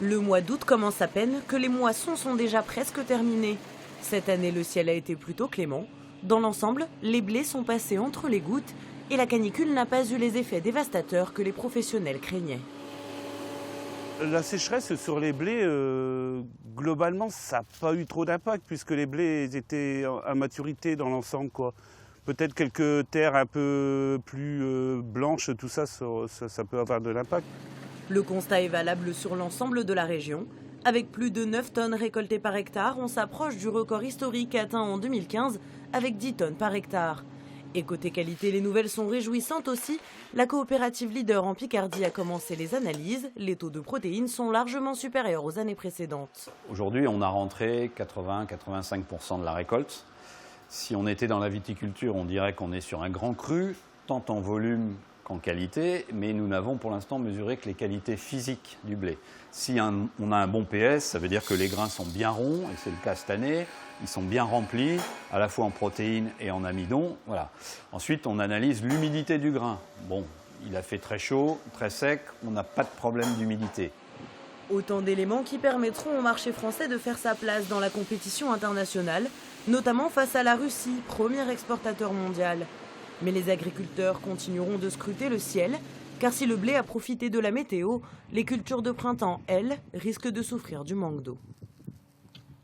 Le mois d'août commence à peine que les moissons sont déjà presque terminées. Cette année, le ciel a été plutôt clément. Dans l'ensemble, les blés sont passés entre les gouttes et la canicule n'a pas eu les effets dévastateurs que les professionnels craignaient. La sécheresse sur les blés, globalement, ça n'a pas eu trop d'impact puisque les blés étaient à maturité dans l'ensemble, quoi. Peut-être quelques terres un peu plus blanches, tout ça, ça peut avoir de l'impact. Le constat est valable sur l'ensemble de la région. Avec plus de 9 tonnes récoltées par hectare, on s'approche du record historique atteint en 2015 avec 10 tonnes par hectare. Et côté qualité, les nouvelles sont réjouissantes aussi. La coopérative leader en Picardie a commencé les analyses. Les taux de protéines sont largement supérieurs aux années précédentes. Aujourd'hui, on a rentré 80-85% de la récolte. Si on était dans la viticulture, on dirait qu'on est sur un grand cru, tant en volume qu'en qualité, mais nous n'avons pour l'instant mesuré que les qualités physiques du blé. Si on a un bon PS, ça veut dire que les grains sont bien ronds, et c'est le cas cette année, ils sont bien remplis, à la fois en protéines et en amidon. Voilà. Ensuite, on analyse l'humidité du grain. Bon, il a fait très chaud, très sec, on n'a pas de problème d'humidité. Autant d'éléments qui permettront au marché français de faire sa place dans la compétition internationale, notamment face à la Russie, premier exportateur mondial. Mais les agriculteurs continueront de scruter le ciel, car si le blé a profité de la météo, les cultures de printemps, elles, risquent de souffrir du manque d'eau.